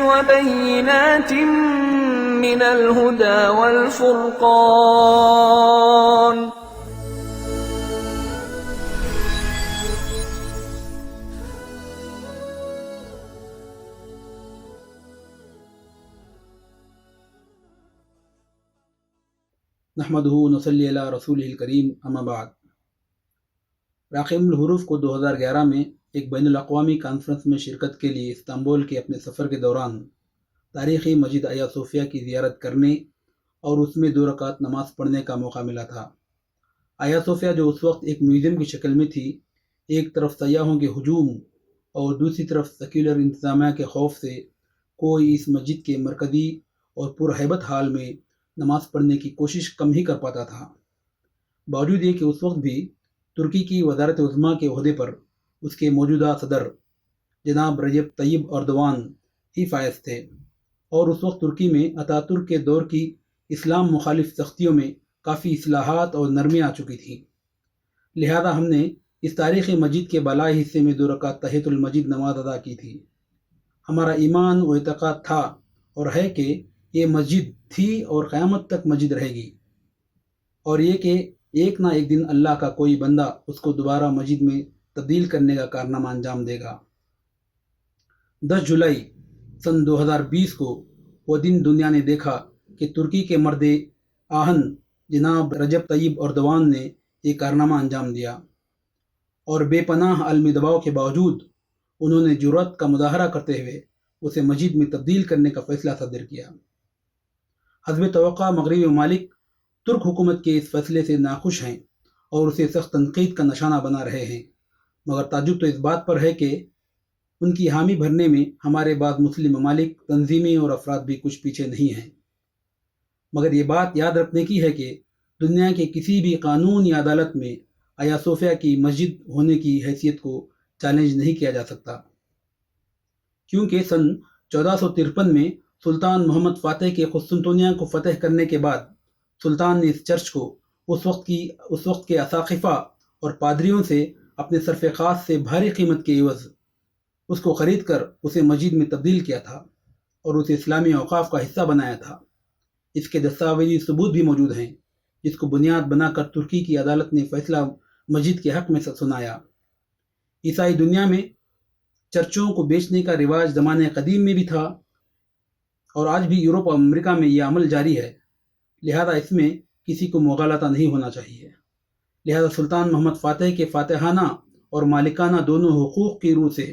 وبينات من الهدى والفرقان. نحمدہ ونصلی علی رسولہ الکریم اما بعد. راقم الحروف کو 2011 میں ایک بین الاقوامی کانفرنس میں شرکت کے لیے استنبول کے اپنے سفر کے دوران تاریخی مسجد آیا صوفیہ کی زیارت کرنے اور اس میں 2 رکعت نماز پڑھنے کا موقع ملا تھا. آیا صوفیہ جو اس وقت ایک میوزیم کی شکل میں تھی، ایک طرف سیاحوں کے ہجوم اور دوسری طرف سیکولر انتظامیہ کے خوف سے کوئی اس مسجد کے مرکزی اور پرہیبت حال میں نماز پڑھنے کی کوشش کم ہی کر پاتا تھا. باوجود یہ کہ اس وقت بھی ترکی کی وزارت عظمیٰ کے عہدے پر اس کے موجودہ صدر جناب رجب طیب اردوان ہی فائز تھے، اور اس وقت ترکی میں اتاترک کے دور کی اسلام مخالف سختیوں میں کافی اصلاحات اور نرمی آ چکی تھی. لہذا ہم نے اس تاریخی مسجد کے بالائی حصے میں 2 رکعت تحیۃ المسجد نماز ادا کی تھی. ہمارا ایمان و اعتقاد تھا اور ہے کہ یہ مسجد تھی اور قیامت تک مسجد رہے گی، اور یہ کہ ایک نہ ایک دن اللہ کا کوئی بندہ اس کو دوبارہ مسجد میں تبدیل کرنے کا کارنامہ انجام دے گا. 10 جولائی سن 2020 کو وہ دن دنیا نے دیکھا کہ ترکی کے مرد آہن جناب رجب طیب اردوان نے یہ کارنامہ انجام دیا، اور بے پناہ عالمی دباؤ کے باوجود انہوں نے جرأت کا مظاہرہ کرتے ہوئے اسے مسجد میں تبدیل کرنے کا فیصلہ صادر کیا. حسب توقع مغربی ممالک ترک حکومت کے اس فیصلے سے ناخوش ہیں اور اسے سخت تنقید کا نشانہ بنا رہے ہیں، مگر تعجب تو اس بات پر ہے کہ ان کی حامی بھرنے میں ہمارے بعض مسلم ممالک، تنظیمیں اور افراد بھی کچھ پیچھے نہیں ہیں. مگر یہ بات یاد رکھنے کی ہے کہ دنیا کے کسی بھی قانون یا عدالت میں آیا صوفیہ کی مسجد ہونے کی حیثیت کو چیلنج نہیں کیا جا سکتا، کیونکہ سن 1453 میں سلطان محمد فاتح کے قسطنطنیہ کو فتح کرنے کے بعد سلطان نے اس چرچ کو اس وقت کے اساقفہ اور پادریوں سے اپنے صرف خاص سے بھاری قیمت کے عوض اس کو خرید کر اسے مسجد میں تبدیل کیا تھا اور اسے اسلامی اوقاف کا حصہ بنایا تھا. اس کے دستاویزی ثبوت بھی موجود ہیں، جس کو بنیاد بنا کر ترکی کی عدالت نے فیصلہ مسجد کے حق میں سنایا. عیسائی دنیا میں چرچوں کو بیچنے کا رواج زمانے قدیم میں بھی تھا، اور آج بھی یورپ اور امریکہ میں یہ عمل جاری ہے. لہذا اس میں کسی کو مغالطہ نہیں ہونا چاہیے. لہذا سلطان محمد فاتح کے فاتحانہ اور مالکانہ دونوں حقوق کی روح سے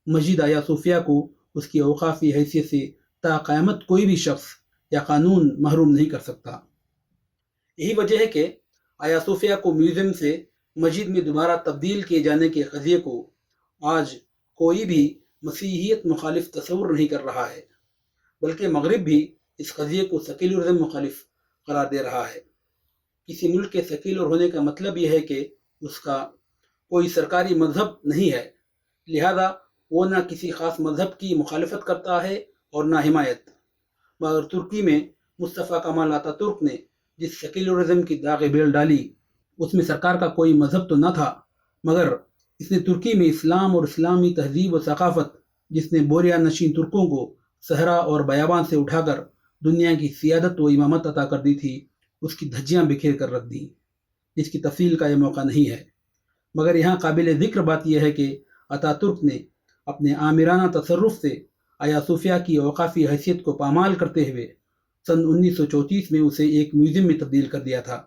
مسجد آیا صوفیہ کو اس کی اوقافی حیثیت سے تا قیامت کوئی بھی شخص یا قانون محروم نہیں کر سکتا. یہی وجہ ہے کہ آیا صوفیہ کو میوزیم سے مسجد میں دوبارہ تبدیل کیے جانے کے قضیے کو آج کوئی بھی مسیحیت مخالف تصور نہیں کر رہا ہے، بلکہ مغرب بھی اس قضیے کو سیکولرزم مخالف قرار دے رہا ہے. کسی ملک کے سیکولر ہونے کا مطلب یہ ہے کہ اس کا کوئی سرکاری مذہب نہیں ہے، لہذا وہ نہ کسی خاص مذہب کی مخالفت کرتا ہے اور نہ حمایت. مگر ترکی میں مصطفیٰ کمال اتاتürk نے جس سیکولرزم کی داغ بیل ڈالی، اس میں سرکار کا کوئی مذہب تو نہ تھا، مگر اس نے ترکی میں اسلام اور اسلامی تہذیب و ثقافت، جس نے بوریا نشین ترکوں کو صحرا اور بیابان سے اٹھا کر دنیا کی سیادت و امامت عطا کر دی تھی، اس کی دھجیاں بکھیر کر رکھ دیں، جس کی تفصیل کا یہ موقع نہیں ہے. مگر یہاں قابل ذکر بات یہ ہے کہ اتاتürk نے اپنے آمرانہ تصرف سے آیا صوفیہ کی اوقافی حیثیت کو پامال کرتے ہوئے سن 1934 میں اسے ایک میوزیم میں تبدیل کر دیا تھا،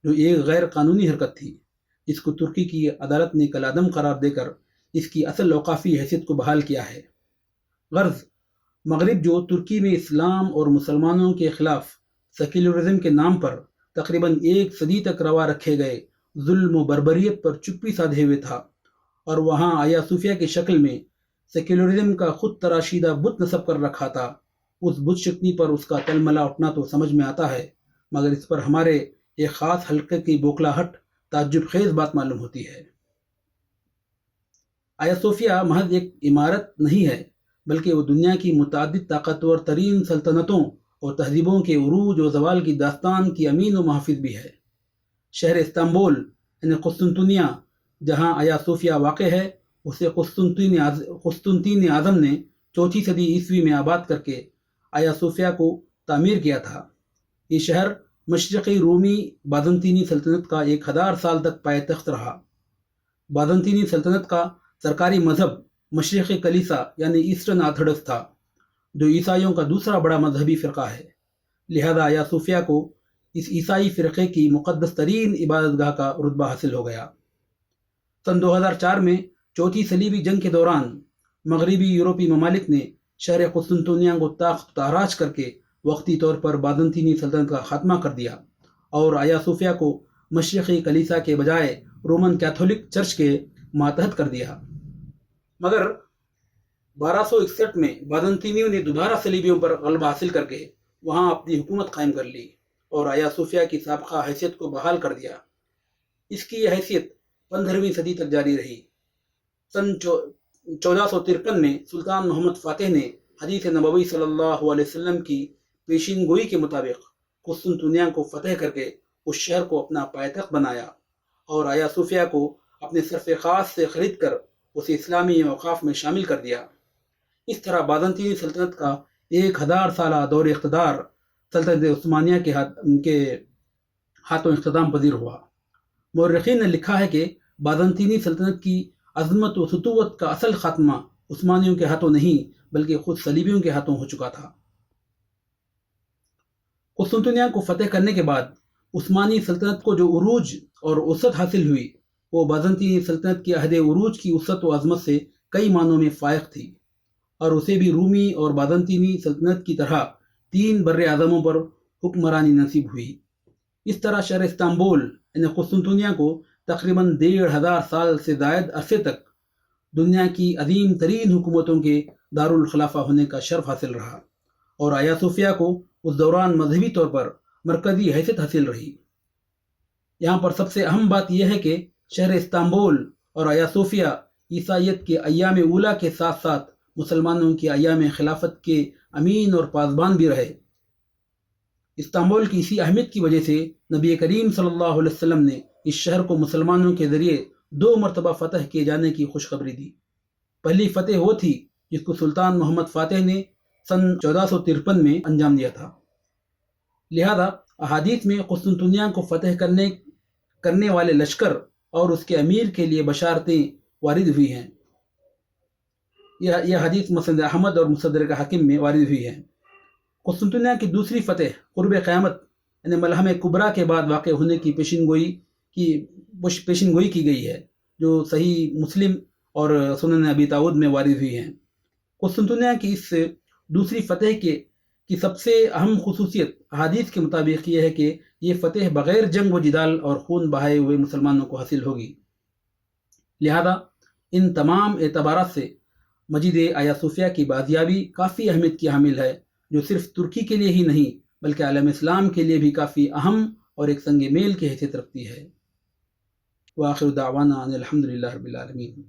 جو ایک غیر قانونی حرکت تھی، جس کو ترکی کی عدالت نے کالعدم قرار دے کر اس کی اصل اوقافی حیثیت کو بحال کیا ہے. غرض مغرب جو ترکی میں اسلام اور مسلمانوں کے خلاف سیکولرزم کے نام پر تقریباً 1 صدی تک روا رکھے گئے ظلم و بربریت پر چپی سادھے ہوئے تھا، اور وہاں آیا صوفیہ کی شکل میں سیکولرزم کا خود تراشیدہ بت نصب کر رکھا تھا، اس بت شکنی پر اس کا تلملا اٹھنا تو سمجھ میں آتا ہے، مگر اس پر ہمارے ایک خاص حلقے کی بوکھلاہٹ تعجب خیز بات معلوم ہوتی ہے. آیا صوفیہ محض ایک عمارت نہیں ہے، بلکہ وہ دنیا کی متعدد طاقتور ترین سلطنتوں اور تہذیبوں کے عروج و زوال کی داستان کی امین و محافظ بھی ہے. شہر استنبول یعنی قسطنطنیہ جہاں آیا صوفیہ واقع ہے، اسے قسطنطین اعظم نے چوتھی صدی عیسوی میں آباد کر کے آیا صوفیہ کو تعمیر کیا تھا۔ یہ شہر مشرقی رومی بازنطینی سلطنت کا 1000 سال تک پائے تخت رہا۔ بازنطینی سلطنت کا سرکاری مذہب مشرقی کلیسا یعنی ایسٹرن آرتھوڈکس تھا، جو عیسائیوں کا دوسرا بڑا مذہبی فرقہ ہے۔ لہذا آیا صوفیہ کو اس عیسائی فرقے کی مقدس ترین عبادت گاہ کا رتبہ حاصل ہو گیا۔ سن 2004 میں چوتھی صلیبی جنگ کے دوران مغربی یورپی ممالک نے شہر قسطنطنیہ کو تاخت تاراج کر کے وقتی طور پر بازنطینی سلطنت کا خاتمہ کر دیا اور آیا صوفیہ کو مشرقی کلیسا کے بجائے رومن کیتھولک چرچ کے ماتحت کر دیا۔ مگر 1261 میں بازنطینیوں نے دوبارہ صلیبیوں پر غلبہ حاصل کر کے وہاں اپنی حکومت قائم کر لی اور آیا صوفیہ کی سابقہ حیثیت کو بحال کر دیا۔ اس کی یہ حیثیت 15ویں صدی تک جاری رہی۔ سن 1453 میں سلطان محمد فاتح نے حدیث نبوی صلی اللہ علیہ وسلم کی پیشین گوئی کے مطابق قسطنطنیہ کو فتح کر کے اس شہر کو اپنا پائتخت بنایا اور آیا صوفیہ کو اپنے صرف خاص سے خرید کر اسے اسلامی اوقاف میں شامل کر دیا۔ اس طرح بازنطینی سلطنت کا 1000 سالہ دور اقتدار سلطنت عثمانیہ کے ہاتھوں اختتام پذیر ہوا۔ مورخین نے لکھا ہے کہ بازنطینی سلطنت کی عظمت و سطوت کا اصل خاتمہ عثمانیوں کے ہاتھوں نہیں بلکہ خود صلیبیوں کے ہاتھوں ہو چکا تھا۔ قسطنطنیہ کو فتح کرنے کے بعد عثمانی سلطنت کو جو عروج اور وسعت حاصل ہوئی وہ بازنطینی سلطنت کی عہد عروج کی وسعت و عظمت سے کئی معنوں میں فائق تھی، اور اسے بھی رومی اور بازنطینی سلطنت کی طرح 3 بر اعظموں پر حکمرانی نصیب ہوئی۔ اس طرح شہر استنبول یعنی قسطنطنیہ کو تقریباً 1500 سال سے زائد عرصے تک دنیا کی عظیم ترین حکومتوں کے دارالخلافہ ہونے کا شرف حاصل رہا، اور آیا صوفیہ کو اس دوران مذہبی طور پر مرکزی حیثیت حاصل رہی۔ یہاں پر سب سے اہم بات یہ ہے کہ شہر استنبول اور آیا صوفیہ عیسائیت کے ایام اولا کے ساتھ ساتھ مسلمانوں کی ایام خلافت کے امین اور پاسبان بھی رہے۔ استنبول کی اسی اہمیت کی وجہ سے نبی کریم صلی اللہ علیہ وسلم نے اس شہر کو مسلمانوں کے ذریعے 2 مرتبہ فتح کیے جانے کی خوشخبری دی۔ پہلی فتح وہ تھی جس کو سلطان محمد فاتح نے سن 1453 میں انجام دیا تھا۔ لہذا احادیث میں قسطنطنیہ کو فتح کرنے والے لشکر اور اس کے امیر کے لیے بشارتیں وارد ہوئی ہیں۔ یہ حدیث مسند احمد اور مستدرک حاکم میں وارد ہوئی ہے۔ قسطنطنیہ کی دوسری فتح قرب قیامت یعنی ملحمہ کبریٰ کے بعد واقع ہونے کی پیشین گوئی کی گئی ہے، جو صحیح مسلم اور سنن ابی داؤد میں وارد ہوئی ہیں۔ قسطنطنیہ کی اس دوسری فتح کی سب سے اہم خصوصیت احادیث کے مطابق یہ ہے کہ یہ فتح بغیر جنگ و جدال اور خون بہائے ہوئے مسلمانوں کو حاصل ہوگی۔ لہذا ان تمام اعتبارات سے مسجد آیا صوفیہ کی بازیابی کافی اہمیت کی حامل ہے، جو صرف ترکی کے لیے ہی نہیں بلکہ عالم اسلام کے لیے بھی کافی اہم اور ایک سنگ میل کی حیثیت رکھتی ہے۔ وآخر دعوانا ان الحمد للہ رب العالمین۔